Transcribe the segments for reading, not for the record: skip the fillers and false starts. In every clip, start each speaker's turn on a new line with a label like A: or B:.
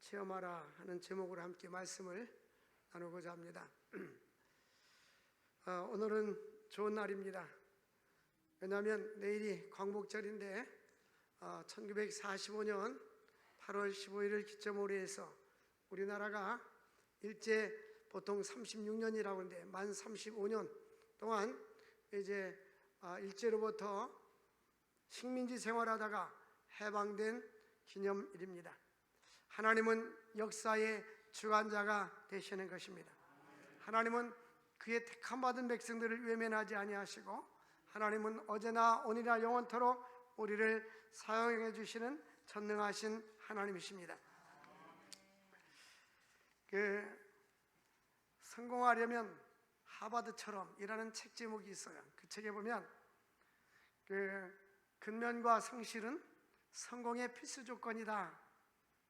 A: 체험하라 하는 제목으로 함께 말씀을 나누고자 합니다. 오늘은 좋은 날입니다. 왜냐하면 내일이 광복절인데 1945년 8월 15일을 기점으로 해서 우리나라가 일제 보통 36년이라고 하는데 만 35년 동안 이제 일제로부터 식민지 생활하다가 해방된 기념일입니다. 하나님은 역사의 주관자가 되시는 것입니다. 하나님은 그의 택함받은 백성들을 외면하지 아니하시고 하나님은 어제나 오늘이나 영원토록 우리를 사용해 주시는 전능하신 하나님이십니다. 성공하려면 하버드처럼이라는 책 제목이 있어요. 그 책에 보면 근면과 성실은 성공의 필수 조건이다.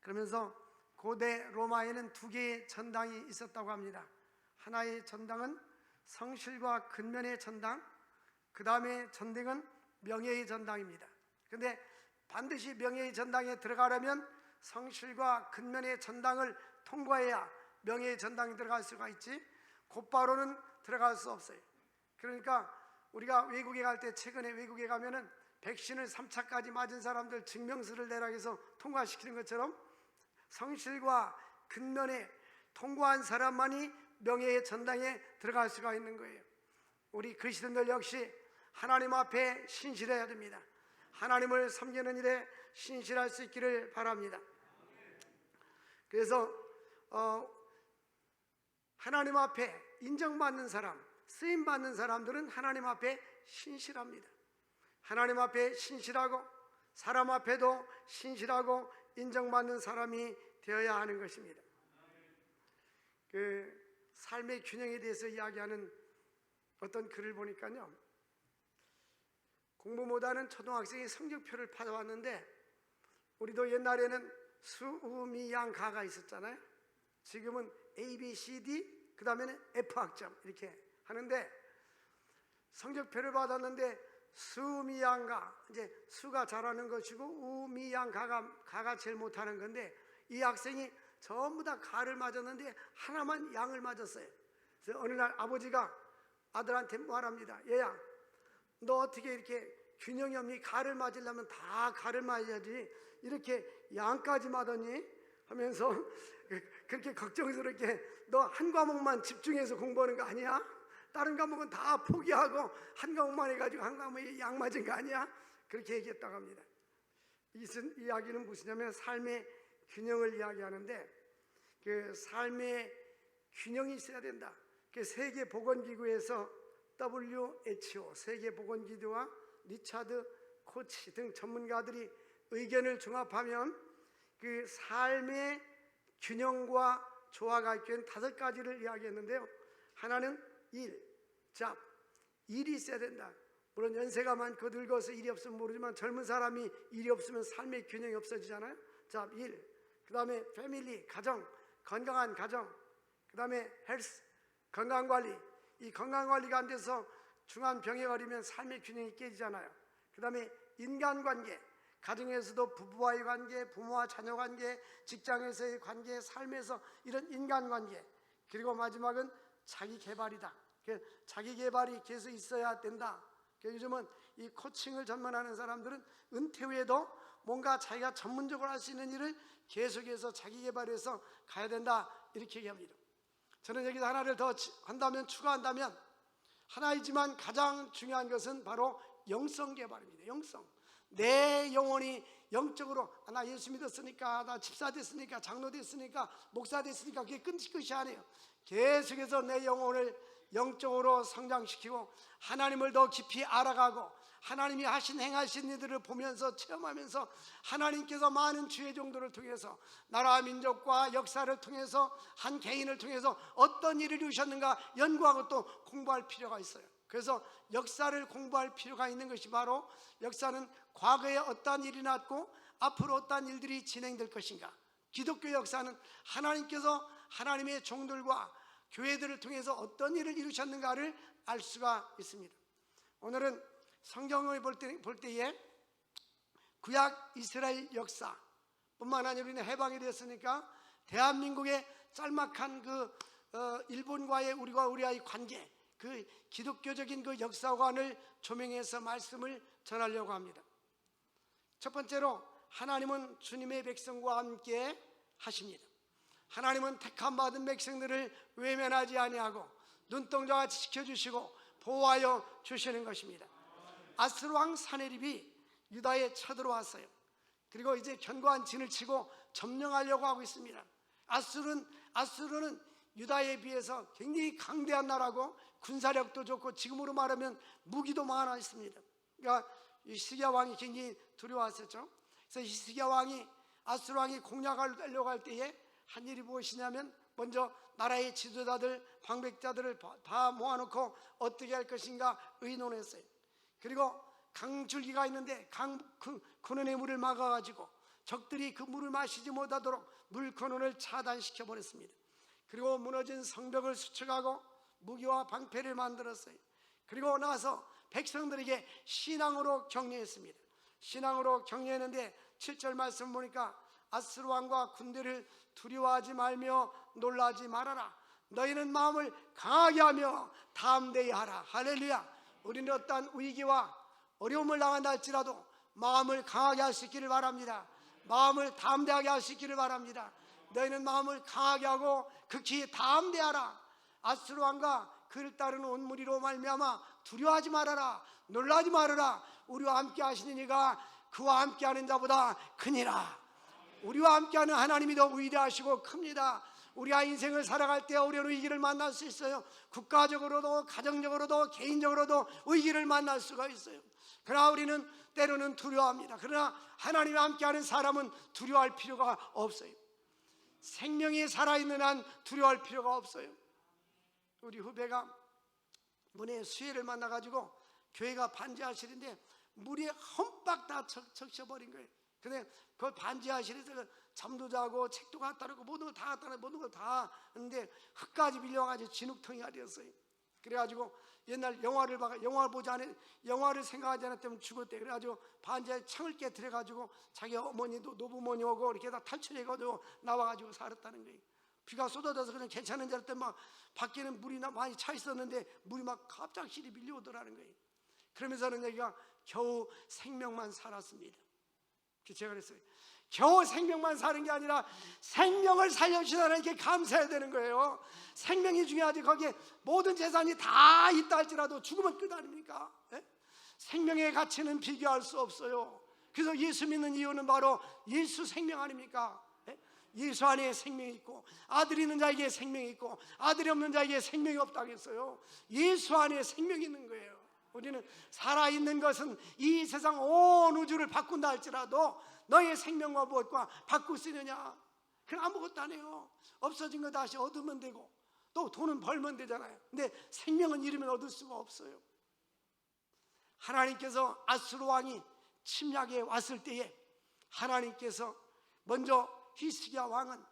A: 그러면서 고대 로마에는 두 개의 전당이 있었다고 합니다. 하나의 전당은 성실과 근면의 전당, 그 다음에 전당은 명예의 전당입니다. 그런데 반드시 명예의 전당에 들어가려면 성실과 근면의 전당을 통과해야 명예의 전당에 들어갈 수가 있지 곧바로는 들어갈 수 없어요. 그러니까 우리가 외국에 갈 때, 최근에 외국에 가면은 백신을 3차까지 맞은 사람들 증명서를 내라 해서 통과시키는 것처럼 성실과 근면에 통과한 사람만이 명예의 전당에 들어갈 수가 있는 거예요. 우리 그리스도인들 역시 하나님 앞에 신실해야 됩니다. 하나님을 섬기는 일에 신실할 수 있기를 바랍니다. 그래서 하나님 앞에 인정받는 사람, 쓰임받는 사람들은 하나님 앞에 신실합니다. 하나님 앞에 신실하고 사람 앞에도 신실하고 인정받는 사람이 되어야 하는 것입니다. 삶의 균형에 대해서 이야기하는 어떤 글을 보니까요, 공부보다는 초등학생이 성적표를 받아왔는데 우리도 옛날에는 수미양가가 있었잖아요. 지금은 A, B, C, D, 그 다음에는 F 학점 이렇게 하는데, 성적표를 받았는데 수미양가, 이제 수가 잘하는 것이고 우미양가가 제일 못하는 건데, 이 학생이 전부 다 가를 맞았는데 하나만 양을 맞았어요. 그래서 어느 날 아버지가 아들한테 말합니다. 얘야, 너 어떻게 이렇게 균형이 없니? 가를 맞으려면 다 가를 맞아야지 이렇게 양까지 맞았니? 하면서 그렇게 걱정스럽게, 너 한 과목만 집중해서 공부하는 거 아니야? 다른 과목은 다 포기하고 한 과목만 해가지고 한 과목에 양 맞은 거 아니야? 그렇게 얘기했다고 합니다. 이 이야기는 무엇이냐면 삶의 균형을 이야기하는데, 그 삶의 균형이 있어야 된다. 그 세계보건기구에서 WHO, 세계보건기구와 리차드 코치 등 전문가들이 의견을 종합하면 그 삶의 균형과 조화가 있게 5가지를 이야기했는데요. 하나는 일, 잡, 일이 있어야 된다. 물론 연세가 많고 늙어서 일이 없으면 모르지만 젊은 사람이 일이 없으면 삶의 균형이 없어지잖아요. 잡, 일. 그 다음에 패밀리, 가정, 건강한 가정. 그 다음에 헬스, 건강관리. 이 건강관리가 안 돼서 중한 병에 걸리면 삶의 균형이 깨지잖아요. 그 다음에 인간관계, 가정에서도 부부와의 관계, 부모와 자녀 관계, 직장에서의 관계, 삶에서 이런 인간관계. 그리고 마지막은 자기개발이다. 자기개발이 계속 있어야 된다. 요즘은 이 코칭을 전문하는 사람들은 은퇴 후에도 뭔가 자기가 전문적으로 할 수 있는 일을 계속해서 자기개발해서 가야 된다, 이렇게 얘기합니다. 저는 여기서 하나를 더 한다면, 추가한다면, 하나이지만 가장 중요한 것은 바로 영성개발입니다. 영성. 내 영혼이 영적으로, 나 예수 믿었으니까, 나 집사 됐으니까, 장로 됐으니까, 목사 됐으니까 그게 끝이 아니에요. 계속해서 내 영혼을 영적으로 성장시키고 하나님을 더 깊이 알아가고 하나님이 하신 행하신 일들을 보면서 체험하면서 하나님께서 많은 주의 종들을 통해서 나라 민족과 역사를 통해서 한 개인을 통해서 어떤 일을 이루셨는가 연구하고 또 공부할 필요가 있어요. 그래서 역사를 공부할 필요가 있는 것이 바로, 역사는 과거에 어떠한 일이 났고 앞으로 어떠한 일들이 진행될 것인가. 기독교 역사는 하나님께서 하나님의 종들과 교회들을 통해서 어떤 일을 이루셨는가를 알 수가 있습니다. 오늘은 성경을 볼 때에 구약 이스라엘 역사, 뿐만 아니라 우리는 해방이 됐으니까 대한민국의 짤막한 일본과의 우리와의 관계, 그 기독교적인 그 역사관을 조명해서 말씀을 전하려고 합니다. 첫 번째로, 하나님은 주님의 백성과 함께 하십니다. 하나님은 택함 받은 백성들을 외면하지 아니하고 눈동자같이 지켜주시고 보호하여 주시는 것입니다. 아스루 왕 사네립이 유다에 쳐들어왔어요. 그리고 이제 견고한 진을 치고 점령하려고 하고 있습니다. 아수르는 유다에 비해서 굉장히 강대한 나라고 군사력도 좋고 지금으로 말하면 무기도 많아 있습니다. 그러니까 히스기야 왕이 굉장히 두려워했었죠. 그래서 히스기야 왕이 아수르 왕이 공략하려고 할 때에 한 일이 무엇이냐면, 먼저 나라의 지도자들, 방백자들을 다 모아놓고 어떻게 할 것인가 의논했어요. 그리고 강줄기가 있는데 근원의 물을 막아가지고 적들이 그 물을 마시지 못하도록 물 근원을 차단시켜 버렸습니다. 그리고 무너진 성벽을 수축하고 무기와 방패를 만들었어요. 그리고 나서 백성들에게 신앙으로 격려했습니다. 신앙으로 격려했는데 7절 말씀 보니까 아스루 왕과 군대를 두려워하지 말며 놀라지 말아라. 너희는 마음을 강하게 하며 담대히 하라. 할렐루야. 우리는 어떠한 위기와 어려움을 당한다 할지라도 마음을 강하게 할 수 있기를 바랍니다. 마음을 담대하게 할 수 있기를 바랍니다. 너희는 마음을 강하게 하고 극히 담대하라. 아스루 왕과 그를 따르는 온 무리로 말미암아 두려워하지 말아라. 놀라지 말아라. 우리와 함께 하시는 이가 그와 함께하는 자보다 크니라. 우리와 함께하는 하나님이 더 위대하시고 큽니다. 우리가 인생을 살아갈 때 어려운 위기를 만날 수 있어요. 국가적으로도 가정적으로도 개인적으로도 위기를 만날 수가 있어요. 그러나 우리는 때로는 두려워합니다. 그러나 하나님과 함께하는 사람은 두려워할 필요가 없어요. 생명이 살아있는 한 두려워할 필요가 없어요. 우리 후배가 문에 수혜를 만나가지고 교회가 반지하실인데 물이 험박 다 적셔버린 거예요. 근데 그 반지하실에서 잠도 자고 책도 갖다 놓고 모든 걸 다 갖다 놓고 모든 걸 다 했는데 흙까지 밀려가지고 진흙탕이가 되었어요. 그래가지고 옛날 영화를 보지 않은, 영화를 생각하지 않았다면 죽었대. 그래가지고 반지에 창을 깨트려가지고 자기 어머니도 노부모니 오고 이렇게 다 탈출해가지고 나와가지고 살았다는 거예요. 비가 쏟아져서 그냥 괜찮은 줄 알았더니 막 밖에는 물이 많이 차 있었는데 물이 막 갑작스레 밀려오더라는 거예요. 그러면서는 여기가 겨우 생명만 살았습니다. 제가 그랬어요. 겨우 생명만 사는 게 아니라 생명을 살려주신 하나님께 감사해야 되는 거예요. 생명이 중요하지. 거기에 모든 재산이 다 있다 할지라도 죽으면 끝 아닙니까? 예? 생명의 가치는 비교할 수 없어요. 그래서 예수 믿는 이유는 바로 예수 생명 아닙니까? 예? 예수 안에 생명이 있고 아들 있는 자에게 생명이 있고 아들이 없는 자에게 생명이 없다고 했어요. 예수 안에 생명이 있는 거예요. 우리는 살아있는 것은 이 세상 온 우주를 바꾼다 할지라도 너의 생명과 무엇과 바꿀 수 있느냐? 그럼 아무것도 안 해요. 없어진 거 다시 얻으면 되고 또 돈은 벌면 되잖아요. 근데 생명은 잃으면 얻을 수가 없어요. 하나님께서 아수르 왕이 침략에 왔을 때에 하나님께서 먼저 히스기야 왕은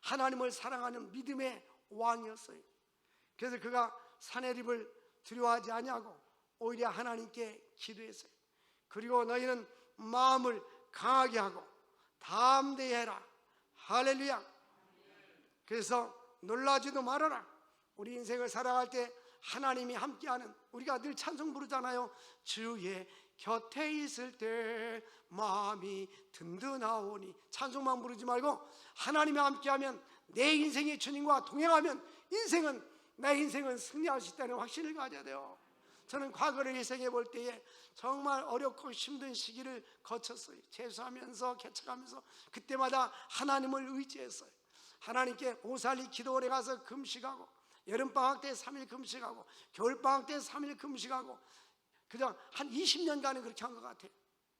A: 하나님을 사랑하는 믿음의 왕이었어요. 그래서 그가 사네립을 두려워하지 아니하고 오히려 하나님께 기도했어요. 그리고 너희는 마음을 강하게 하고 담대히 해라. 할렐루야. 그래서 놀라지도 말아라. 우리 인생을 살아갈 때 하나님이 함께하는, 우리가 늘 찬송 부르잖아요. 주의 곁에 있을 때 마음이 든든하오니. 찬송만 부르지 말고 하나님이 함께하면, 내 인생이 주님과 동행하면 내 인생은 승리할 수 있다는 확신을 가져야 돼요. 저는 과거를 회상해 볼 때에 정말 어렵고 힘든 시기를 거쳤어요. 재수하면서 개척하면서 그때마다 하나님을 의지했어요. 하나님께 오살리 기도원에 가서 금식하고, 여름방학 때 3일 금식하고, 겨울방학 때 3일 금식하고, 그냥 한 20년간은 그렇게 한 것 같아요.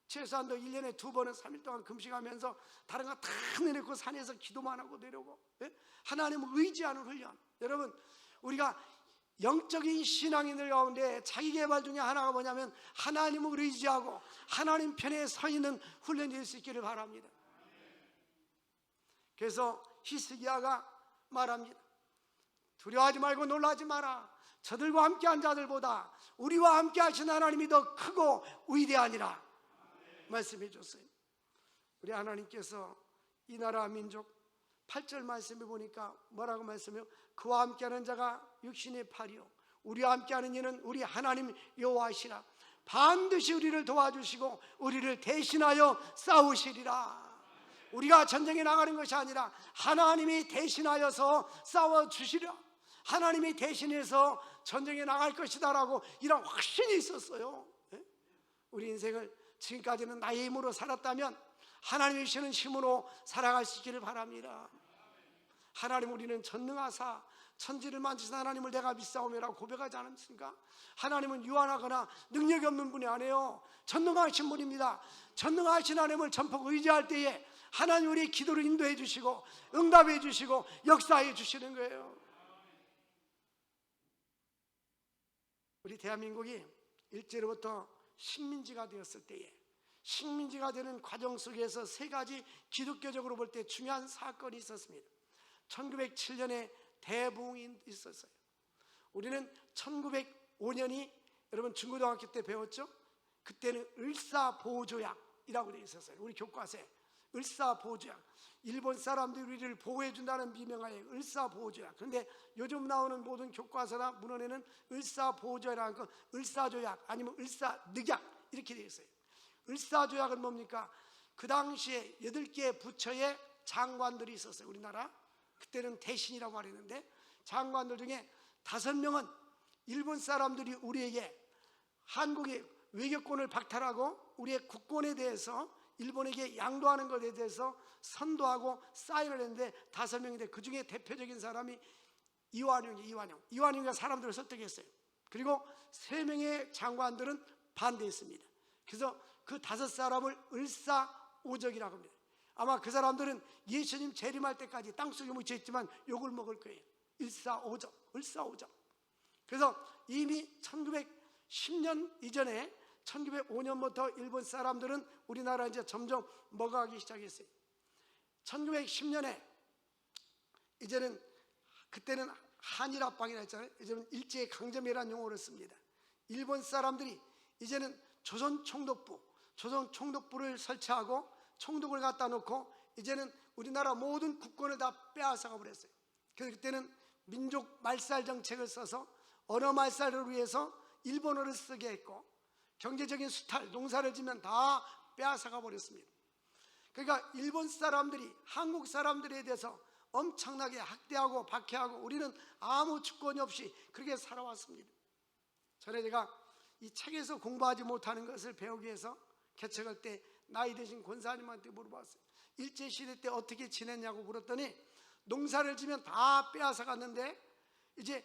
A: 최소한도 1년에 2번은 3일 동안 금식하면서 다른 거 다 내려놓고 산에서 기도만 하고 내려오고, 하나님을 의지하는 훈련. 여러분, 우리가 영적인 신앙인들 가운데 자기개발 중에 하나가 뭐냐면 하나님을 의지하고 하나님 편에 서 있는 훈련이 될 수 있기를 바랍니다. 그래서 히스기야가 말합니다. 두려워하지 말고 놀라지 마라. 저들과 함께한 자들보다 우리와 함께 하신 하나님이 더 크고 위대하니라 말씀해 줬어요. 우리 하나님께서 이 나라 민족 8절 말씀에 보니까 뭐라고 말씀해요? 그와 함께하는 자가 육신의 팔이요 우리와 함께하는 이는 우리 하나님 여호와시라. 반드시 우리를 도와주시고 우리를 대신하여 싸우시리라. 우리가 전쟁에 나가는 것이 아니라 하나님이 대신하여서 싸워주시리라. 하나님이 대신해서 전쟁에 나갈 것이다 라고 이런 확신이 있었어요. 우리 인생을 지금까지는 나의 힘으로 살았다면 하나님이 주시는 힘으로 살아갈 수 있기를 바랍니다. 하나님, 우리는 전능하사 천지를 만지신 하나님을 내가 믿사오며라고 고백하지 않습니까? 하나님은 유한하거나 능력이 없는 분이 아니에요. 전능하신 분입니다. 전능하신 하나님을 전폭 의지할 때에 하나님 우리의 기도를 인도해 주시고 응답해 주시고 역사해 주시는 거예요. 우리 대한민국이 일제로부터 식민지가 되었을 때에 식민지가 되는 과정 속에서 세 가지 기독교적으로 볼 때 중요한 사건이 있었습니다. 1907년에 대부흥이 있었어요. 우리는 1905년이 여러분 중고등학교 때 배웠죠? 그때는 을사보호조약이라고 되어 있었어요. 우리 교과서에 을사보호조약, 일본 사람들이 우리를 보호해준다는 비명하에 을사보호조약. 그런데 요즘 나오는 모든 교과서나 문헌에는 을사보호조약이라는 건 을사조약 아니면 을사늑약 이렇게 되어 있어요. 을사조약은 뭡니까? 그 당시에 8개의 부처의 장관들이 있었어요. 우리나라 그때는 대신이라고 말했는데 장관들 중에 5명은 일본 사람들이 우리에게 한국의 외교권을 박탈하고 우리의 국권에 대해서 일본에게 양도하는 것에 대해서 선도하고 사인을 했는데 5명인데 그 중에 대표적인 사람이 이완용이가 사람들을 설득했어요. 그리고 3명의 장관들은 반대했습니다. 그래서 그 5사람을 을사오적이라고 합니다. 아마 그 사람들은 예수님 재림할 때까지 땅속에 묻혀 있지만 욕을 먹을 거예요. 을사오적. 그래서 이미 1910년 이전에 1905년부터 일본 사람들은 우리나라 이제 점점 먹어가기 시작했어요. 1910년에 이제는 그때는 한일합방이라 했잖아요. 이제는 일제 강점이라는 용어를 씁니다. 일본 사람들이 이제는 조선총독부를 설치하고 총독을 갖다 놓고 이제는 우리나라 모든 국권을 다 빼앗아가 버렸어요. 그래서 그때는 민족 말살 정책을 써서 언어 말살을 위해서 일본어를 쓰게 했고 경제적인 수탈, 농사를 지면 다 빼앗아가 버렸습니다. 그러니까 일본 사람들이 한국 사람들에 대해서 엄청나게 학대하고 박해하고 우리는 아무 주권이 없이 그렇게 살아왔습니다. 전에 제가 이 책에서 공부하지 못하는 것을 배우기 위해서 개척할 때 나이 드신 권사님한테 물어봤어요. 일제시대 때 어떻게 지냈냐고 물었더니 농사를 지면 다 빼앗아 갔는데 이제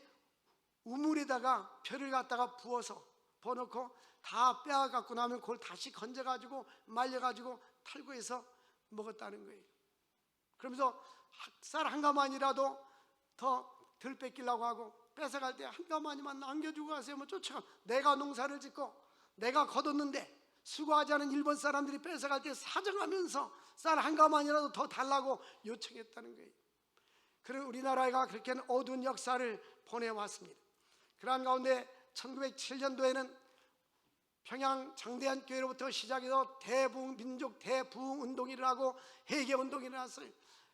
A: 우물에다가 벼를 갖다가 부어놓고 다 빼앗갖고 나면 그걸 다시 건져가지고 말려가지고 탈구해서 먹었다는 거예요. 그러면서 쌀 한 가마니라도 더 덜 뺏기려고 하고 뺏어갈 때 한 가마니만 남겨주고 가세요. 뭐 쫓아가. 내가 농사를 짓고 내가 거뒀는데 수고하지 않은 일본 사람들이 뺏어갈 때 사정하면서 쌀 한 가마니라도 더 달라고 요청했다는 거예요. 그런 우리나라가 그렇게 어두운 역사를 보내왔습니다. 그러한 가운데 1907년도에는 평양 장대한교회로부터 시작해서 민족 대부흥 운동이 일어나고 회개 운동이 일어났어요.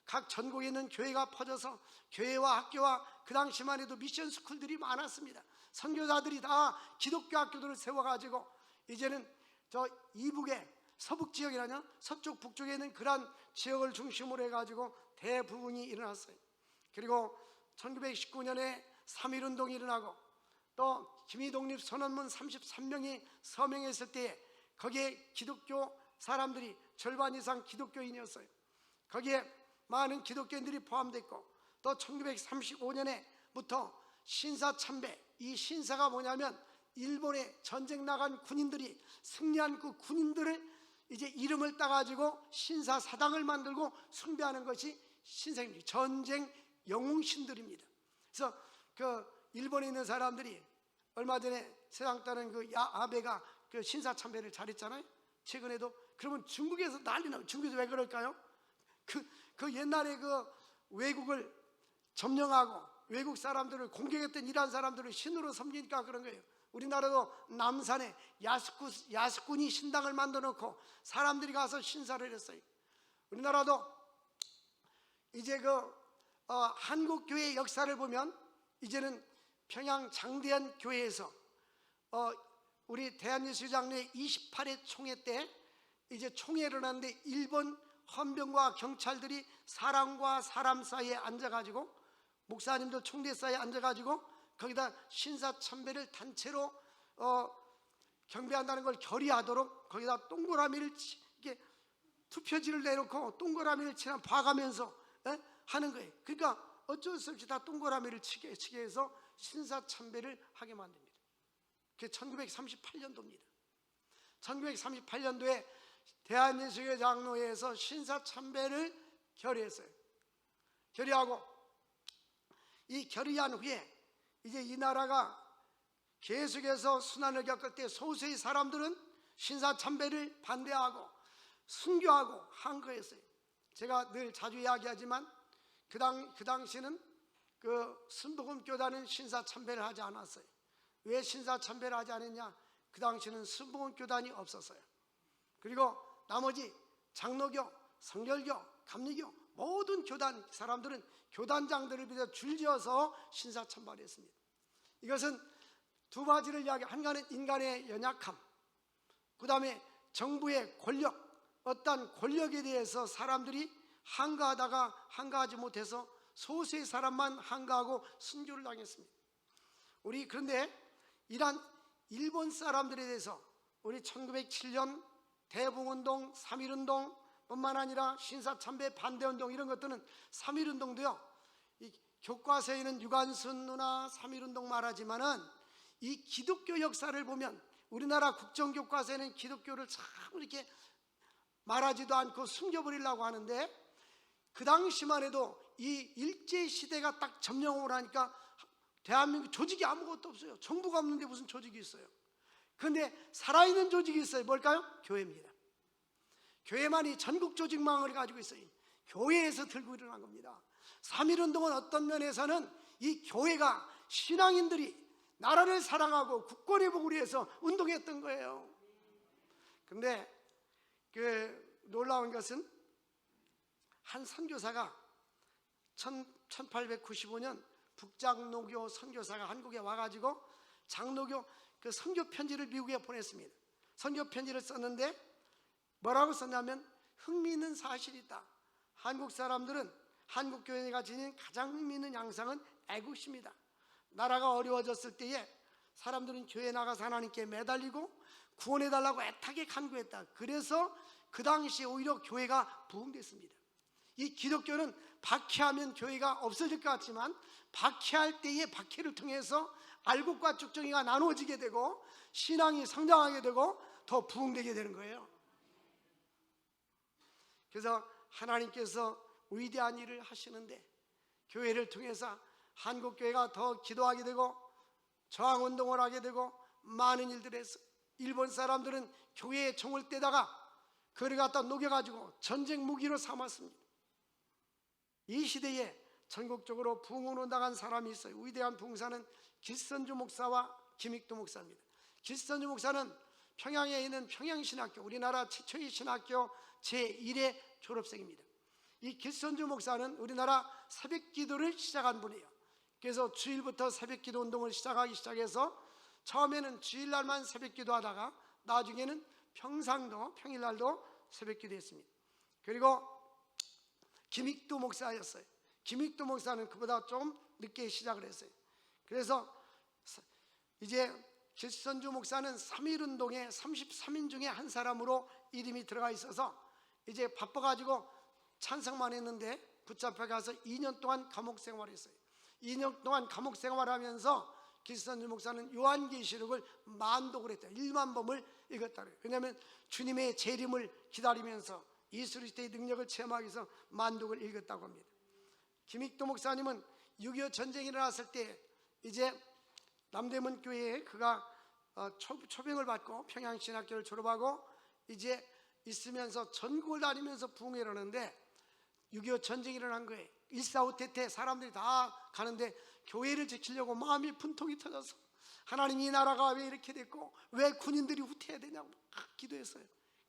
A: 각 전국에 있는 교회가 퍼져서 교회와 학교와 그 당시만 해도 미션 스쿨들이 많았습니다. 선교사들이 다 기독교 학교들을 세워가지고 이제는 저 이북의 서북 지역이라냐 서쪽 북쪽에 있는 그러한 지역을 중심으로 해가지고 대부흥이 일어났어요. 그리고 1919년에 3.1운동이 일어나고 또 김희독립 선언문 33명이 서명했을 때에 거기에 기독교 사람들이 절반 이상 기독교인이었어요. 거기에 많은 기독교인들이 포함됐고 또 1935년에부터 신사참배, 이 신사가 뭐냐면 일본에 전쟁 나간 군인들이 승리한 그 군인들을 이제 이름을 따가지고 신사사당을 만들고 숭배하는 것이 신사입니다. 전쟁 영웅신들입니다. 그래서 그 일본에 있는 사람들이 얼마 전에 세상 따는 그 아베가 그 신사참배를 잘했잖아요. 최근에도. 그러면 중국에서 난리 나고. 중국에서 왜 그럴까요? 그 옛날에 그 외국을 점령하고 외국 사람들을 공격했던 이란 사람들을 신으로 섬기니까 그런 거예요. 우리나라도 남산에 야스쿠니 신당을 만들어 놓고 사람들이 가서 신사를 했어요. 우리나라도 이제 한국 교회의 역사를 보면 이제는 평양 장대한 교회에서 우리 대한예수장로회 28회 총회 때 이제 총회를 하는데 일본 헌병과 경찰들이 사람과 사람 사이에 앉아가지고, 목사님도 총대 사이에 앉아가지고 거기다 신사참배를 단체로 경배한다는 걸 결의하도록 거기다 동그라미를 이렇게 투표지를 내놓고 동그라미를 치면 봐가면서 하는 거예요. 그러니까 어쩔 수 없이 다 동그라미를 치게 해서 신사참배를 하게 만듭니다. 그게 1938년도입니다. 1938년도에 대한예수교 장로회에서 신사참배를 결의했어요. 결의하고 이 결의한 후에 이제 이 나라가 계속해서 순환을 겪을 때 소수의 사람들은 신사참배를 반대하고 순교하고 한 거였어요. 제가 늘 자주 이야기하지만 그 당시는 순복음교단은 신사참배를 하지 않았어요. 왜 신사참배를 하지 않았냐? 그 당시는 순복음교단이 없었어요. 그리고 나머지 장로교, 성결교, 감리교 모든 교단 사람들은 교단장들을 비롯해 줄지어서 신사참배를 했습니다. 이것은 두 가지를 이야기, 한가는 인간의 연약함, 그 다음에 정부의 권력, 어떤 권력에 대해서 사람들이 한가하다가 한가하지 못해서 소수의 사람만 한가하고 순교를 당했습니다. 우리 그런데 이란 일본 사람들에 대해서 우리 1907년 대북운동, 3.1운동 뿐만 아니라 신사참배 반대운동 이런 것들은 3.1운동도요, 이 교과서에는 유관순 누나 3.1운동 말하지만은 이 기독교 역사를 보면 우리나라 국정교과서에는 기독교를 참 이렇게 말하지도 않고 숨겨버리려고 하는데, 그 당시만 해도 이 일제시대가 딱 점령을 하니까 대한민국 조직이 아무것도 없어요. 정부가 없는데 무슨 조직이 있어요. 그런데 살아있는 조직이 있어요. 뭘까요? 교회입니다. 교회만이 전국 조직망을 가지고 있어요. 교회에서 들고 일어난 겁니다. 3.1운동은 어떤 면에서는 이 교회가 신앙인들이 나라를 사랑하고 국권의 복을 위해서 운동했던 거예요. 그런데 놀라운 것은 한 선교사가 1895년 북장로교 선교사가 한국에 와가지고 장로교 선교 편지를 미국에 보냈습니다. 선교 편지를 썼는데 뭐라고 썼냐면, 흥미있는 사실이 있다. 한국 사람들은 한국 교회가 지닌 가장 흥미있는 양상은 애국심이다. 나라가 어려워졌을 때에 사람들은 교회에 나가서 하나님께 매달리고 구원해달라고 애타게 간구했다. 그래서 그 당시에 오히려 교회가 부흥됐습니다. 이 기독교는 박해하면 교회가 없어질 것 같지만 박해할 때의 박해를 통해서 알곡과 쭉정이가 나누어지게 되고 신앙이 성장하게 되고 더 부흥되게 되는 거예요. 그래서 하나님께서 위대한 일을 하시는데 교회를 통해서 한국교회가 더 기도하게 되고 저항운동을 하게 되고 많은 일들을 했어요. 일본 사람들은 교회에 총을 떼다가 그를 갖다 녹여가지고 전쟁 무기로 삼았습니다. 이 시대에 전국적으로 부흥으로 나간 사람이 있어요. 위대한 부흥사는 길선주 목사와 김익도 목사입니다. 길선주 목사는 평양에 있는 평양신학교, 우리나라 최초의 신학교 제1회 졸업생입니다. 이 길선주 목사는 우리나라 새벽기도를 시작한 분이에요. 그래서 주일부터 새벽기도 운동을 시작해서 처음에는 주일날만 새벽기도 하다가 나중에는 평상도 평일날도 새벽기도 했습니다. 그리고 김익도 목사였어요. 김익도 목사는 그보다 좀 늦게 시작을 했어요. 그래서 이제 길선주 목사는 3.1운동의 33인 중에 한 사람으로 이름이 들어가 있어서 이제 바빠가지고 찬성만 했는데 붙잡혀 가서 2년 동안 감옥 생활했어요. 2년 동안 감옥 생활하면서 길선주 목사는 요한계시록을 만독을 했다. 1만 범을 읽었다. 왜냐하면 주님의 재림을 기다리면서 예수 그리스도의 능력을 체험하기 위해서 만독을 읽었다고 합니다. 김익도 목사님은 6.25 전쟁이 일어났을 때 이제 남대문 교회에 그가 초병을 받고 평양신학교를 졸업하고 이제 있으면서 전국을 다니면서 부흥회를 하는데 6.25 전쟁이 일어난 거예요. 145 태태 사람들이 다 가는데 교회를 지키려고 마음이 분통이 터져서 하나님 이 나라가 왜 이렇게 됐고 왜 군인들이 후퇴해야 되냐고 막 기도했어요.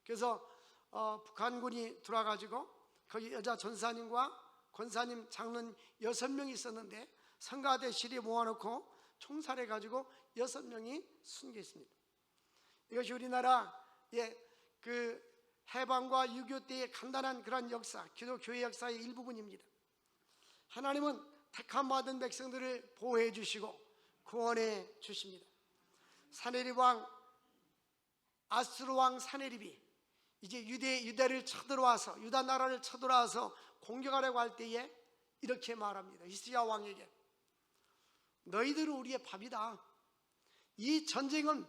A: 그래서 북한군이 들어와가지고 거기 여자 전사님과 권사님, 장로님 6명이 있었는데 성가대실에 모아놓고 총살해가지고 6명이 순교했습니다. 이것이 우리나라의 그 해방과 6.25 때의 간단한 그런 역사, 기독교회 역사의 일부분입니다. 하나님은 택함 받은 백성들을 보호해 주시고 구원해 주십니다. 사네립 왕, 아수르 왕 사네립이 이제 유대를 쳐들어와서, 유다 나라를 쳐들어와서 공격하려고 할 때에 이렇게 말합니다. 히스기야 왕에게, 너희들은 우리의 밥이다. 이 전쟁은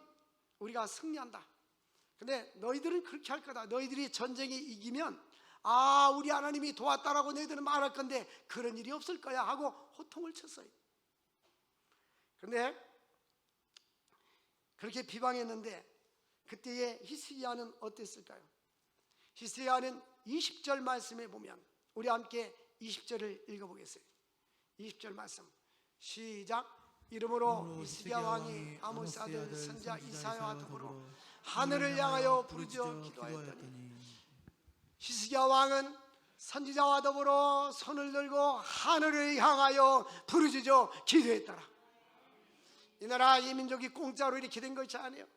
A: 우리가 승리한다. 근데 너희들은 그렇게 할 거다. 너희들이 전쟁에 이기면 우리 하나님이 도왔다라고 너희들은 말할 건데 그런 일이 없을 거야 하고 호통을 쳤어요. 근데 그렇게 비방했는데 그때의 히스기야는 어땠을까요? 히스기야는 20절 말씀에 보면, 우리 함께 20절을 읽어보겠어요. 20절 말씀 시작. 이러므로 히스기야 왕이 아모스 아들 선지자 이사야와 더불어 하늘을 향하여 부르짖어 기도하였더니, 히스기야 왕은 선지자와 더불어 손을 들고 하늘을 향하여 부르짖어 기도했더라. 이 나라 이 민족이 공짜로 이렇게 된 것이 아니에요.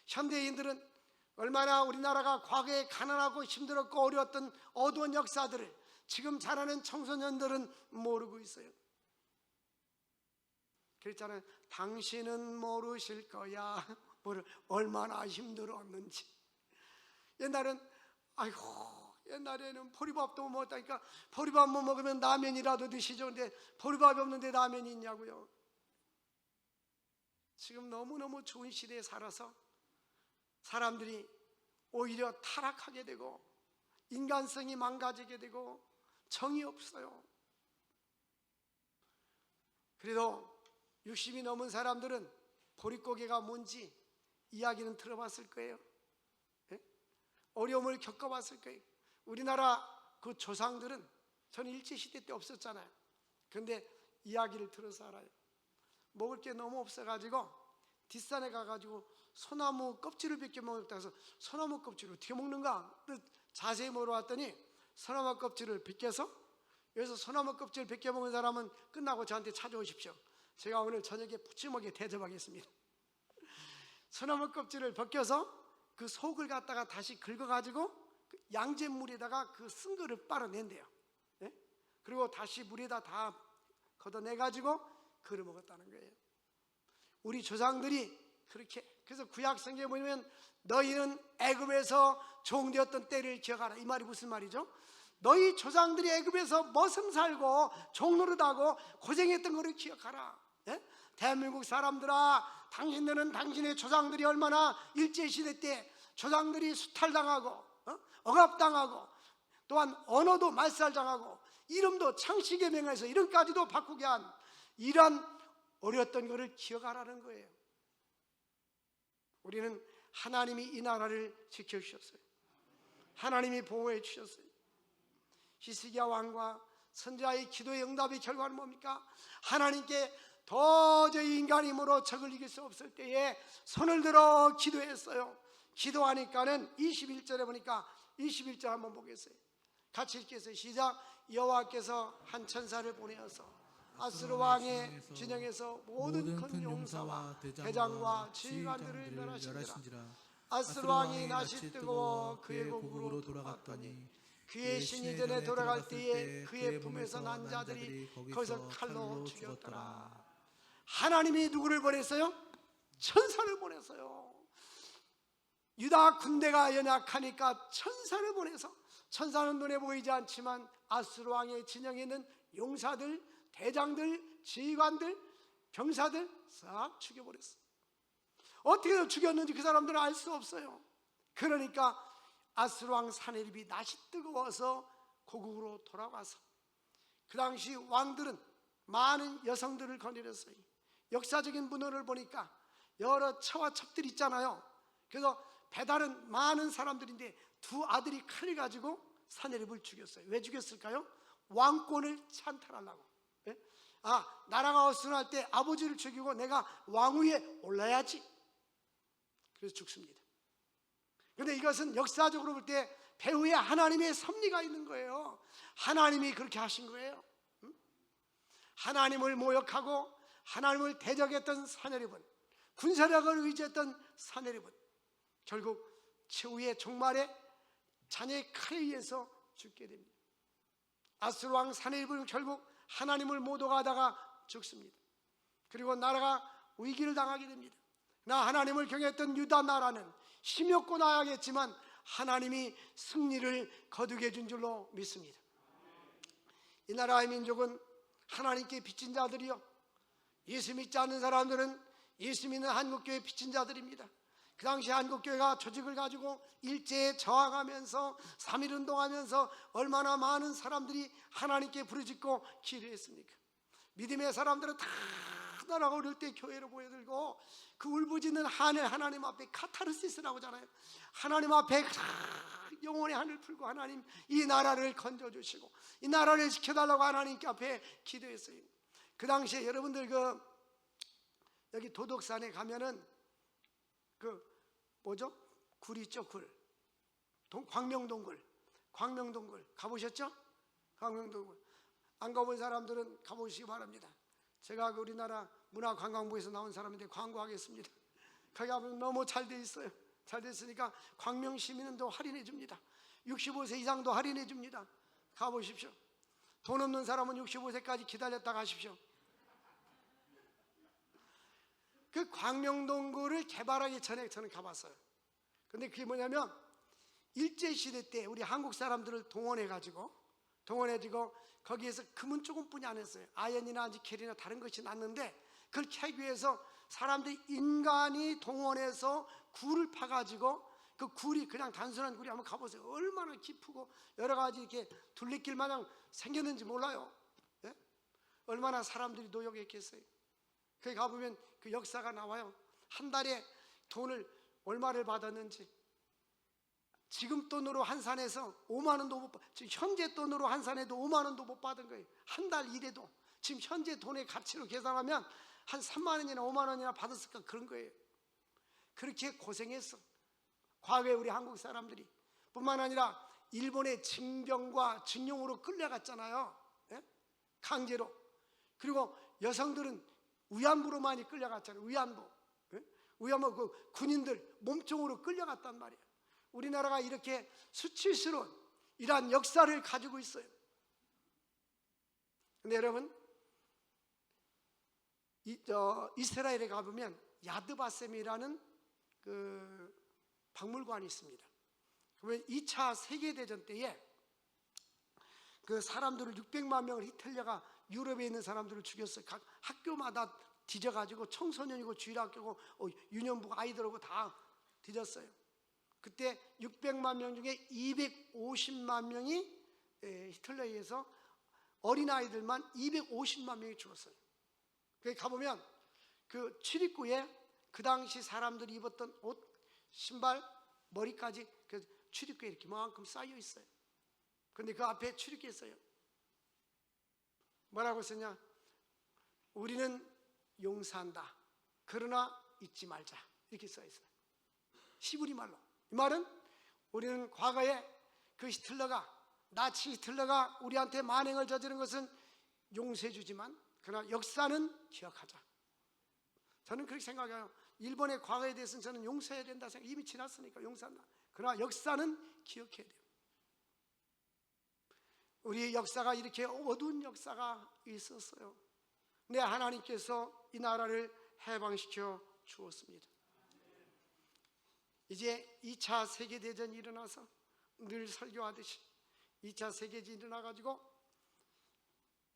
A: 현대인들은 얼마나 우리나라가 과거에 가난하고 힘들었고 어려웠던 어두운 역사들을 지금 자라는 청소년들은 모르고 있어요. 그랬잖아요. 당신은 모르실 거야. 얼마나 힘들었는지. 옛날에는 보리밥도 못 먹었다니까. 보리밥 못 먹으면 라면이라도 드시죠. 근데 보리밥이 없는데 라면이 있냐고요. 지금 너무너무 좋은 시대에 살아서 사람들이 오히려 타락하게 되고 인간성이 망가지게 되고 정이 없어요. 그래도 60이 넘은 사람들은 보릿고개가 뭔지 이야기는 들어봤을 거예요. 네? 어려움을 겪어봤을 거예요. 우리나라 그 조상들은, 저는 일제시대 때 없었잖아요. 그런데 이야기를 들어서 알아요. 먹을 게 너무 없어가지고 뒷산에 가가지고 소나무 껍질을 벗겨 먹었다 해서 소나무 껍질을 어떻게 먹는가 자세히 물어봤더니, 소나무 껍질을 벗겨서, 여기서 소나무 껍질 벗겨 먹은 사람은 끝나고 저한테 찾아오십시오. 제가 오늘 저녁에 푸짐하게 대접하겠습니다. 소나무 껍질을 벗겨서 그 속을 갖다가 다시 긁어가지고 양잿물에다가 그 쓴 거를 빨아낸대요. 네? 그리고 다시 물에다 다 걷어내가지고 그걸 먹었다는 거예요. 우리 조상들이 그렇게, 그래서 구약 성경에 보면 너희는 애굽에서 종되었던 때를 기억하라. 이 말이 무슨 말이죠? 너희 조상들이 애굽에서 머슴 살고 종노릇하고 고생했던 것을 기억하라. 예? 대한민국 사람들아, 당신들은 당신의 조상들이 얼마나 일제시대 때 조상들이 수탈당하고 억압당하고 또한 언어도 말살당하고 이름도 창씨의 명에서 이름까지도 바꾸게 한 이러한 어려웠던 것을 기억하라는 거예요. 우리는 하나님이 이 나라를 지켜주셨어요. 하나님이 보호해 주셨어요. 히스기야 왕과 선지자의 기도의 응답의 결과는 뭡니까? 하나님께 도저히 인간 힘으로 적을 이길 수 없을 때에 손을 들어 기도했어요. 기도하니까는 21절에 보니까, 21절 한번 보겠어요. 같이 읽겠어요. 시작. 여호와께서 한 천사를 보내어서 아수르 왕의 진영에서 모든 큰 용사와 대장과 지휘관들을 멸하신지라. 아수르 왕이 낯이 뜨거워 그의 고국으로 돌아갔더니 그의 신이 전에 돌아갈 때에 그의 품에서 난 자들이 거기서 칼로 죽였더라. 하나님이 누구를 보냈어요? 천사를 보냈어요. 유다 군대가 연약하니까 천사를 보내서, 천사는 눈에 보이지 않지만 아수르 왕의 진영에 있는 용사들, 대장들, 지휘관들, 병사들 싹 죽여버렸어. 어떻게 죽였는지 그 사람들은 알 수 없어요. 그러니까 아수르 왕 사네립이 낯이 뜨거워서 고국으로 돌아와서, 그 당시 왕들은 많은 여성들을 거느렸어요. 역사적인 문헌을 보니까 여러 처와 첩들이 있잖아요. 그래서 배달은 많은 사람들인데 두 아들이 칼을 가지고 사네립을 죽였어요. 왜 죽였을까요? 왕권을 찬탈하려고. 예? 나라가 어수선할 때 아버지를 죽이고 내가 왕위에 올라야지. 그래서 죽습니다. 그런데 이것은 역사적으로 볼 때 배후에 하나님의 섭리가 있는 거예요. 하나님이 그렇게 하신 거예요. 하나님을 모욕하고 하나님을 대적했던 사내립은, 군사력을 의지했던 사내립은 결국 최후의 종말에 자녀의 칼에 의해서 죽게 됩니다. 아수르 왕 사내립은 결국 하나님을 모독하다가 죽습니다. 그리고 나라가 위기를 당하게 됩니다. 나 하나님을 경외했던 유다 나라는 힘이 없고 나야겠지만 하나님이 승리를 거두게 해준 줄로 믿습니다. 이 나라의 민족은 하나님께 빚진 자들이요, 예수 믿지 않는 사람들은 예수 믿는 한국교회 빚진 자들입니다. 그 당시 한국교회가 조직을 가지고 일제에 저항하면서 3.1운동하면서 얼마나 많은 사람들이 하나님께 부르짖고 기도했습니까? 믿음의 사람들은 다 나라가 어릴 때 교회로 모여들고 그 울부짖는 하나님 앞에 카타르시스라고 하잖아요. 하나님 앞에 영혼의 하늘 풀고 하나님 이 나라를 건져주시고 이 나라를 지켜달라고 하나님께 앞에 기도했어요. 그 당시에 여러분들 여기 도덕산에 가면은 굴 있죠, 굴. 광명동굴 가보셨죠? 광명동굴 안 가본 사람들은 가보시기 바랍니다. 제가 우리나라 문화관광부에서 나온 사람인데 광고하겠습니다. 거기 가면 너무 잘 돼 있어요. 잘 됐으니까 광명 시민은 더 할인해 줍니다. 65세 이상도 할인해 줍니다. 가보십시오. 돈 없는 사람은 65세까지 기다렸다 가십시오. 그 광명동굴을 개발하기 전에 저는 가봤어요. 근데 그게 뭐냐면 일제시대 때 우리 한국 사람들을 동원해가지고 거기에서 금은 조금뿐이 안 했어요. 아연이나 니켈이나 다른 것이 났는데 그걸 캐기 위해서 사람들이 인간이 동원해서 굴을 파가지고 그 굴이 그냥 단순한 굴이 한번 가보세요. 얼마나 깊고 여러 가지 이렇게 둘레길 마냥 생겼는지 몰라요. 예? 얼마나 사람들이 노력했겠어요. 거기 가보면 그 역사가 나와요. 한 달에 돈을 얼마를 받았는지. 지금 돈으로 한산해서 5만 원도 못 받, 지금 현재 돈으로 한산해도 5만 원도 못 받은 거예요. 한 달 일해도 지금 현재 돈의 가치로 계산하면 한 3만 원이나 5만 원이나 받았을까 그런 거예요. 그렇게 고생했어. 과거에 우리 한국 사람들이 뿐만 아니라 일본의 징병과 징용으로 끌려갔잖아요. 예? 강제로. 그리고 여성들은 위안부로 많이 끌려갔잖아요. 위안부. 예? 위안부 그 군인들 몸종으로 끌려갔단 말이에요. 우리나라가 이렇게 수치스러운 이러한 역사를 가지고 있어요. 근데 여러분, 이스라엘에 가보면 야드바셈이라는 그 박물관이 있습니다. 그러면 2차 세계대전 때에 그 사람들을 600만 명을 히틀러가 유럽에 있는 사람들을 죽였어요. 각 학교마다 뒤져가지고 청소년이고 주일학교고 유년부 아이들하고 다 뒤졌어요. 그때 600만 명 중에 250만 명이 히틀러에 의해서 어린아이들만 250만 명이 죽었어요. 거기 가보면 그 출입구에 그 당시 사람들이 입었던 옷, 신발, 머리까지 그 출입구에 이렇게 만큼 쌓여 있어요. 근데 그 앞에 출입구에 써요. 뭐라고 쓰냐? 우리는 용서한다. 그러나 잊지 말자. 이렇게 써 있어요. 히브리 말로. 이 말은 우리는 과거에 그 나치 히틀러가 우리한테 만행을 저지른 것은 용서해 주지만 그러나 역사는 기억하자. 저는 그렇게 생각해요. 일본의 과거에 대해서는 저는 용서해야 된다 생각. 이미 지났으니까 용서한다. 그러나 역사는 기억해야 돼요. 우리 역사가 이렇게 어두운 역사가 있었어요. 근데 하나님께서 이 나라를 해방시켜 주었습니다. 이제 2차 세계대전이 일어나서 늘 설교하듯이 2차 세계대전이 일어나가지고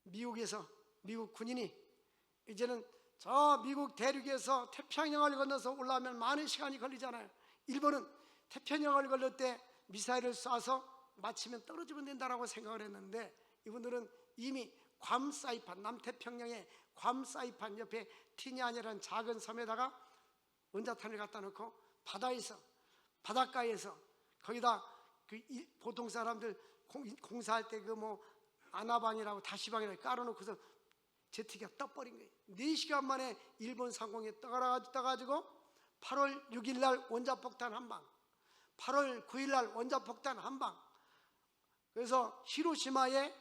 A: 미국 군인이 이제는 저 미국 대륙에서 태평양을 건너서 올라오면 많은 시간이 걸리잖아요. 일본은 태평양을 건널 때 미사일을 쏴서 마치면 떨어지면 된다라고 생각을 했는데 이분들은 이미 괌 사이판, 남태평양의 괌 사이판 옆에 티니안이라는 작은 섬에다가 원자탄을 갖다 놓고 바닷가에서 거기다 그 보통 사람들 공사할 때 그 뭐 아나방이라고 다시방이라고 깔아놓고서 제트기가 떠버린 거예요. 4시간 만에 일본 상공에 떠가지고 8월 6일 날 원자폭탄 한 방, 8월 9일 날 원자폭탄 한 방, 그래서 히로시마에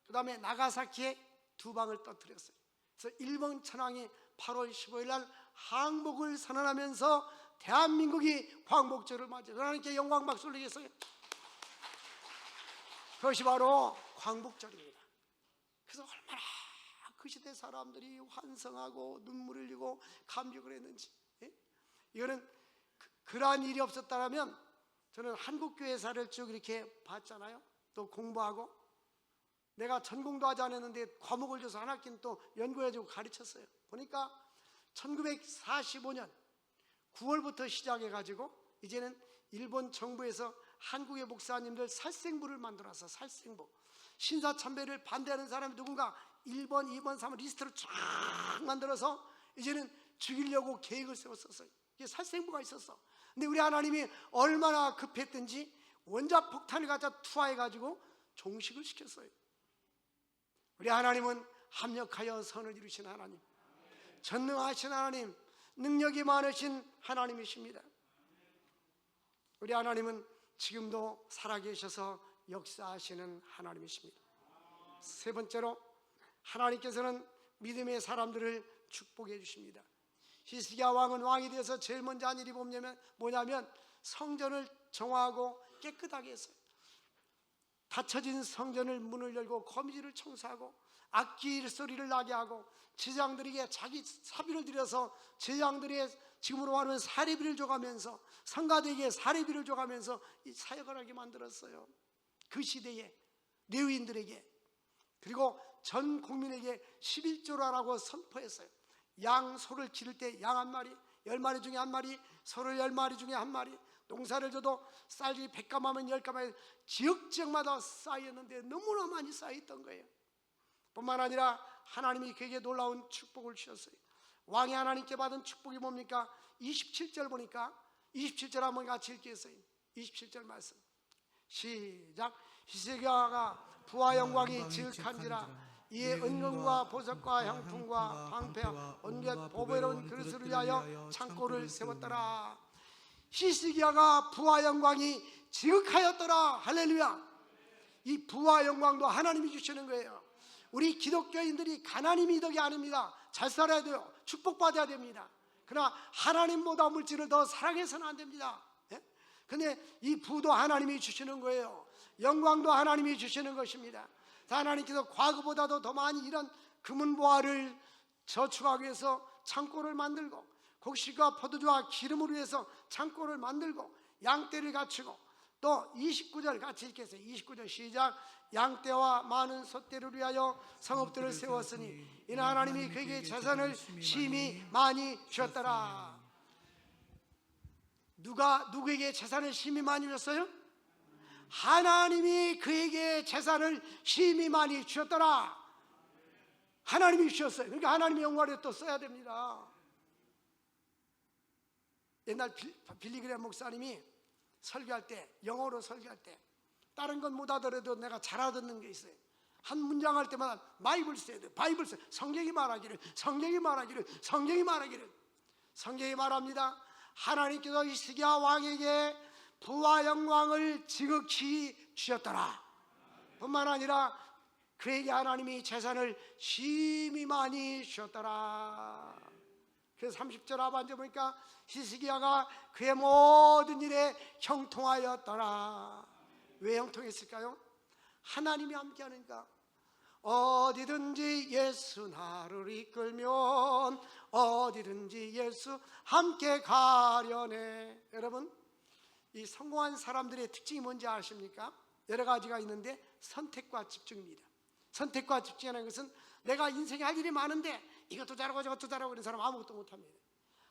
A: 그다음에 나가사키에 2방을 터뜨렸어요. 그래서 일본 천황이 8월 15일 날 항복을 선언하면서 대한민국이 광복절을 맞이해서 하나님께 영광 박수 올리겠어요. 그것이 바로 광복절입니다. 그래서 얼마나 그 시대 사람들이 환성하고 눈물을 흘리고 감격을 했는지. 이거는 그러한 일이 없었다면 저는 한국교회사를 쭉 이렇게 봤잖아요. 또 공부하고 내가 전공도 하지 않았는데 과목을 줘서 한 학기는 또 연구해주고 가르쳤어요. 보니까 1945년 9월부터 시작해가지고 이제는 일본 정부에서 한국의 목사님들 살생부를 만들어서 살생부, 신사참배를 반대하는 사람이 누군가 1번, 2번, 3번 리스트를 쫙 만들어서 이제는 죽이려고 계획을 세웠었어요. 이게 살생부가 있었어. 근데 우리 하나님이 얼마나 급했든지 원자폭탄을 갖다 투하해가지고 종식을 시켰어요. 우리 하나님은 합력하여 선을 이루신 하나님, 전능하신 하나님, 능력이 많으신 하나님이십니다. 우리 하나님은 지금도 살아계셔서 역사하시는 하나님이십니다. 세 번째로 하나님께서는 믿음의 사람들을 축복해 주십니다. 히스기야 왕은 왕이 되어서 제일 먼저 한 일이 뭐냐면 성전을 정화하고 깨끗하게 했어요. 닫혀진 성전을 문을 열고 거미줄을 청소하고 악기 소리를 나게 하고 제장들에게 자기 사비를 들여서 제장들의 지금으로 말하면 사례비를 줘가면서 성가대에게 사례비를 줘가면서 이 사역을 하게 만들었어요. 그 시대에 레위인들에게, 그리고 전 국민에게 11조를 하라고 선포했어요. 양 소를 기를 때 양 한 마리, 10마리 중에 한 마리, 소를 10마리 중에 한 마리, 농사를 줘도 쌀이 100가마면 10가마, 지역마다 쌓였는데 너무나 많이 쌓였던 거예요. 뿐만 아니라 하나님이 그에게 놀라운 축복을 주셨어요. 왕이 하나님께 받은 축복이 뭡니까? 27절 보니까 27절 한번 같이 읽겠어요. 27절 말씀 시작. 히스기야가 부와 영광이 지극한지라 이에 은금과 보석과 향품과 방패와 온갖 보배로운 그릇을 위하여 창고를 세웠더라. 히스기야가 부와 영광이 지극하였더라. 할렐루야. 이 부와 영광도 하나님이 주시는 거예요. 우리 기독교인들이 가난이 미덕이 아닙니다. 잘 살아야 돼요. 축복받아야 됩니다. 그러나 하나님보다 물질을 더 사랑해서는 안 됩니다. 근데 이 부도 하나님이 주시는 거예요. 영광도 하나님이 주시는 것입니다. 하나님께서 과거보다도 더 많이 이런 금은보화를 저축하기 위해서 창고를 만들고, 곡식과 포도주와 기름을 위해서 창고를 만들고, 양떼를 갖추고, 또 29절 같이 읽겠어요. 29절 시작. 양떼와 많은 소떼를 위하여 성읍들을 세웠으니 이는 하나님이 그에게 재산을 심히 많이 주셨더라. 누구에게 재산을 심히 많이 주셨어요? 하나님이 그에게 재산을 심히 많이 주셨더라. 하나님이 주셨어요. 그러니까 하나님의 영광을 또 써야 됩니다. 옛날 빌리그레 목사님이 설교할 때, 영어로 설교할 때 다른 건 못 알아들어도 내가 잘 알아듣는 게 있어요. 한 문장 할 때마다 바이블 써야 돼요. 바이블 써요. 성경이 말하기를, 성경이 말하기를, 성경이 말하기를. 성경이 말합니다. 하나님께서 히스기야 왕에게 부와 영광을 지극히 주셨더라. 뿐만 아니라 그에게 하나님이 재산을 심히 많이 주셨더라. 그래서 30절 하반절 보니까 히스기야가 그의 모든 일에 형통하였더라. 왜 형통했을까요? 하나님이 함께하니까. 어디든지 예수 나를 이끌면 어디든지 예수 함께 가려네. 여러분, 이 성공한 사람들의 특징이 뭔지 아십니까? 여러 가지가 있는데 선택과 집중입니다. 선택과 집중하는 것은 내가 인생에 할 일이 많은데 이것도 잘하고 저것도 잘하고 그런 사람 아무것도 못합니다.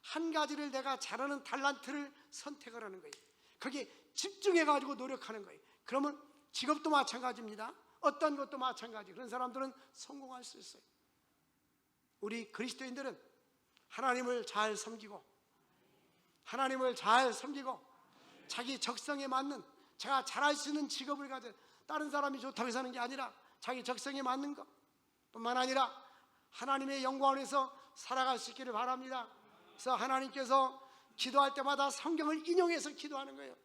A: 한 가지를 내가 잘하는 달란트를 선택을 하는 거예요. 거기에 집중해가지고 노력하는 거예요. 그러면 직업도 마찬가지입니다. 어떤 것도 마찬가지. 그런 사람들은 성공할 수 있어요. 우리 그리스도인들은 하나님을 잘 섬기고, 하나님을 잘 섬기고, 자기 적성에 맞는, 제가 잘할 수 있는 직업을 가져, 다른 사람이 좋다고 해서 하는 게 아니라 자기 적성에 맞는 것 뿐만 아니라 하나님의 영광을 위해서 살아갈 수 있기를 바랍니다. 그래서 하나님께서 기도할 때마다 성경을 인용해서 기도하는 거예요.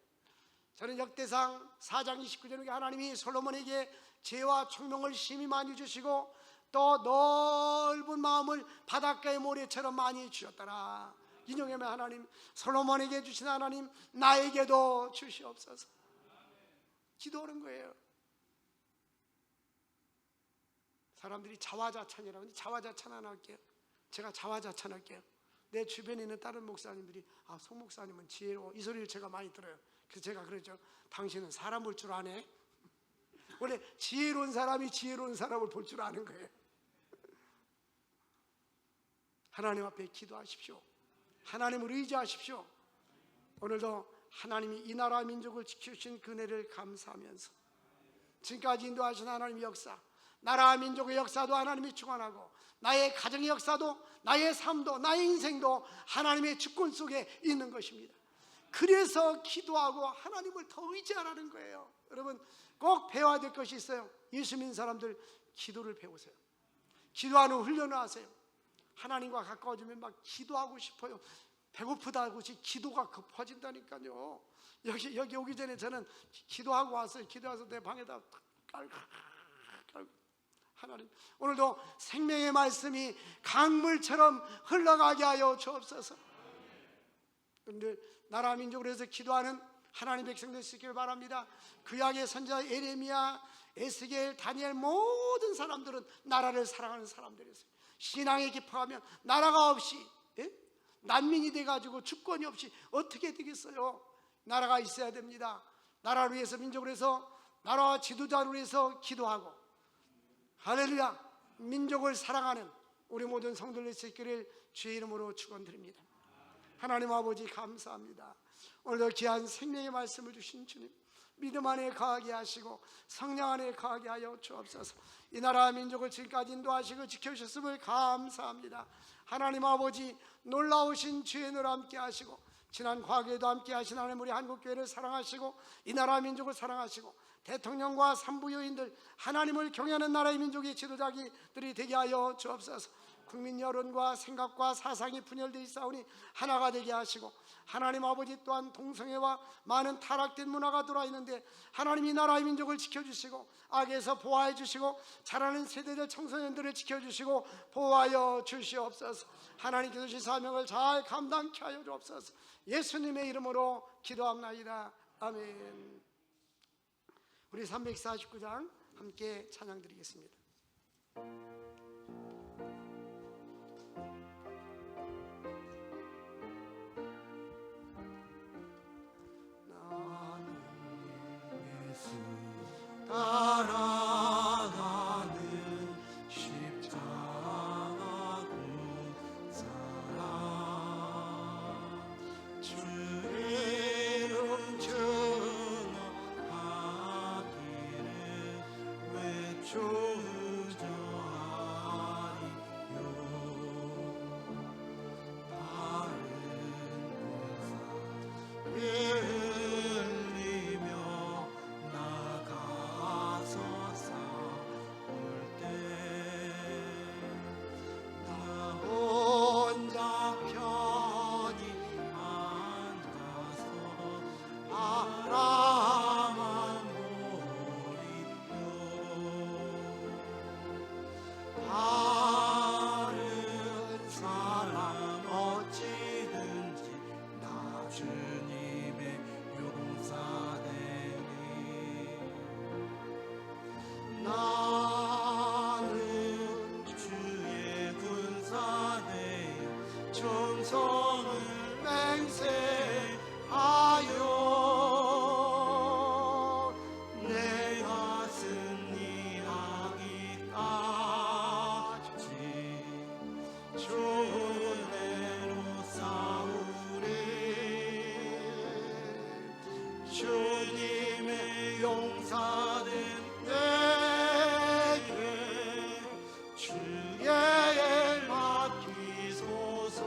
A: 저는 역대상 4장 29절에 하나님이 솔로몬에게 지혜와 총명을 심히 많이 주시고 또 넓은 마음을 바닷가의 모래처럼 많이 주셨더라. 인용하면 하나님, 솔로몬에게 주신 하나님 나에게도 주시옵소서. 기도하는 거예요. 사람들이 자화자찬이라고 하는데 자화자찬 하나 할게요. 제가 자화자찬 할게요. 내 주변에 있는 다른 목사님들이 송 목사님은 지혜로워, 이 소리를 제가 많이 들어요. 그래서 제가 그러죠. 당신은 사람 볼 줄 아네. 원래 지혜로운 사람이 지혜로운 사람을 볼 줄 아는 거예요. 하나님 앞에 기도하십시오. 하나님을 의지하십시오. 오늘도 하나님이 이 나라 민족을 지켜주신 그네를 감사하면서 지금까지 인도하신 하나님의 역사, 나라 민족의 역사도 하나님이 주관하고 나의 가정의 역사도, 나의 삶도, 나의 인생도 하나님의 주권 속에 있는 것입니다. 그래서 기도하고 하나님을 더 의지하라는 거예요. 여러분 꼭 배워야 될 것이 있어요. 예수 믿는 사람들 기도를 배우세요. 기도하는 훈련을 하세요. 하나님과 가까워지면 막 기도하고 싶어요. 배고프다고 기도가 급해진다니까요. 여기 오기 전에 저는 기도하고 왔어요. 기도해서 내 방에다 깔고 하나님, 오늘도 생명의 말씀이 강물처럼 흘러가게 하여 주옵소서. 그런데 나라 민족으로 해서 기도하는 하나님 백성들 수 있기를 바랍니다. 구약의 선지자 예레미야, 에스겔, 다니엘 모든 사람들은 나라를 사랑하는 사람들이었어요. 신앙에 깊어가면 나라가 없이 난민이 돼가지고 주권이 없이 어떻게 되겠어요? 나라가 있어야 됩니다. 나라를 위해서, 민족을 위해서, 나라와 지도자를 위해서 기도하고, 할렐루야, 민족을 사랑하는 우리 모든 성도들 수 있기를 주의 이름으로 축원드립니다. 하나님 아버지 감사합니다. 오늘도 귀한 생명의 말씀을 주신 주님, 믿음 안에 거하게 하시고 성령 안에 거하게 하여 주옵소서. 이 나라 민족을 지금까지 인도하시고 지켜주셨음을 감사합니다. 하나님 아버지, 놀라우신 주의 늘 함께 하시고 지난 과거에도 함께 하신 하나님, 우리 한국교회를 사랑하시고 이 나라 민족을 사랑하시고 대통령과 산부요인들, 하나님을 경외하는 나라의 민족의 지도자들이 되게 하여 주옵소서. 국민 여론과 생각과 사상이 분열되어 있사오니 하나가 되게 하시고, 하나님 아버지 또한 동성애와 많은 타락된 문화가 들어와 있는데 하나님 이 나라의 민족을 지켜주시고 악에서 보호해 주시고 자라는 세대들 청소년들을 지켜주시고 보호하여 주시옵소서. 하나님께서 주신 사명을 잘 감당케 하여 주옵소서. 예수님의 이름으로 기도합나이다. 아멘. 우리 349장 함께 찬양 드리겠습니다.
B: 따라가는 십자가 구사랑 주의 이름 전하기를 외쳐주자하리요. 바른 주님의 용사된 내게 주의 일 맡기소서.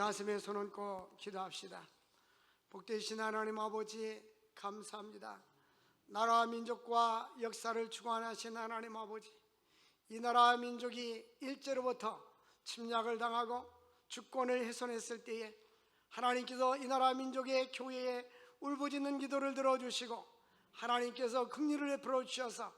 A: 가슴에 손 얹고 기도합시다. 복되신 하나님 아버지 감사합니다. 나라와 민족과 역사를 주관하신 하나님 아버지, 이 나라와 민족이 일제로부터 침략을 당하고 주권을 훼손했을 때에 하나님께서 이 나라 민족의 교회에 울부짖는 기도를 들어주시고 하나님께서 긍휼을 베풀어 주셔서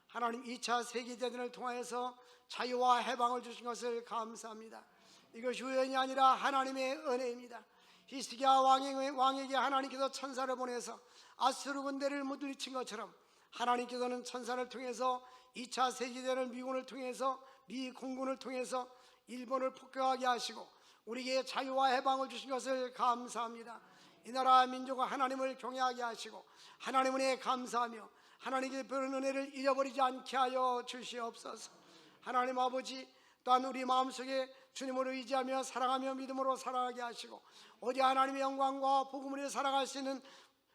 A: 하나님 2차 세계대전을 통하여서 자유와 해방을 주신 것을 감사합니다. 이것이 우연이 아니라 하나님의 은혜입니다. 히스기야 왕에게 하나님께서 천사를 보내서 아수르 군대를 물리친 것처럼 하나님께서는 천사를 통해서 2차 세계대전을 미군을 통해서 미 공군을 통해서 일본을 폭격하게 하시고 우리에게 자유와 해방을 주신 것을 감사합니다. 이 나라 민족과 하나님을 경외하게 하시고 하나님 은혜에 감사하며 하나님께 베푸는 은혜를 잃어버리지 않게 하여 주시옵소서. 하나님 아버지, 또한 우리 마음속에 주님을 의지하며 사랑하며 믿음으로 살아가게 하시고 오직 하나님의 영광과 복음을 살아갈 수 있는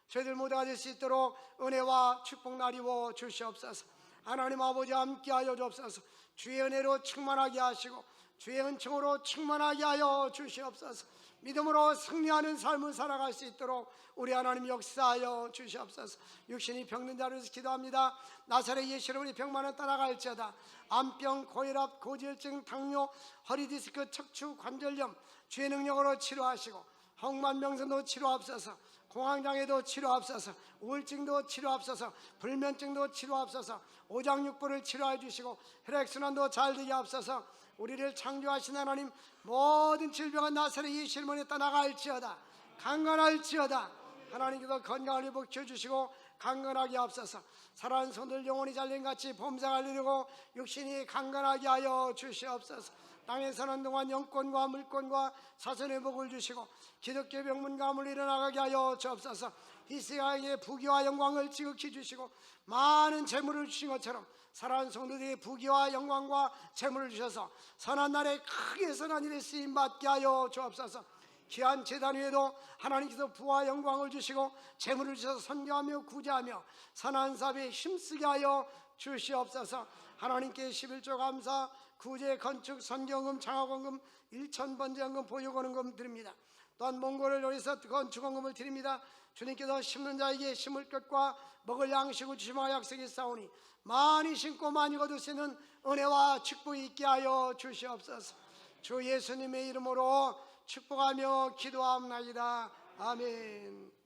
A: 저희들 모두가 될 수 있도록 은혜와 축복 나리워 주시옵소서. 하나님 아버지 함께하여 주옵소서. 주의 은혜로 충만하게 하시고 주의 은총으로 충만하게 하여 주시옵소서. 믿음으로 승리하는 삶을 살아갈 수 있도록 우리 하나님 역사하여 주시옵소서. 육신이 병든 자를 위해서 기도합니다. 나사렛 예수 이름으로 병만은 따라갈지어다. 암병, 고혈압, 고지혈증, 당뇨, 허리디스크, 척추, 관절염 주의 능력으로 치료하시고 홍만명성도 치료하옵소서. 공황장애도 치료하옵소서. 우울증도 치료하옵소서. 불면증도 치료하옵소서. 오장육부를 치료해 주시고 혈액순환도 잘 되게 하옵소서. 우리를 창조하신 하나님, 모든 질병은 나사렛 예수 이름으로 떠나갈지어다. 강건할지어다. 하나님께서 건강을 회복해 주시고 강건하게 하옵소서. 살아난 손들 영혼이 잘린같이 범상을 이루고 육신이 강건하게 하여 주시옵소서. 땅에 사는 동안 영권과 물권과 사선의 복을 주시고 기독교 병문 가문을 일어나가게 하여 주옵소서. 히스기야에게 부귀와 영광을 지극히 주시고 많은 재물을 주신 것처럼 살아난 성도들에게 부귀와 영광과 재물을 주셔서 선한 날에 크게 선한 일에 쓰임받게 하여 주옵소서. 귀한 제단 위에도 하나님께서 부와 영광을 주시고 재물을 주셔서 선교하며 구제하며 선한 사업에 힘쓰게 하여 주시옵소서. 하나님께 11조 감사, 구제, 건축, 선교원금, 장학원금, 1,000번제원금, 보육원금 드립니다. 또한 몽골을 위해서 건축원금을 드립니다. 주님께서 심는 자에게 심을 것과 먹을 양식을 주시마 약속이 싸우니 많이 심고 많이 거둘 수 있는 은혜와 축복이 있게 하여 주시옵소서. 주 예수님의 이름으로 축복하며 기도합나이다. 아멘.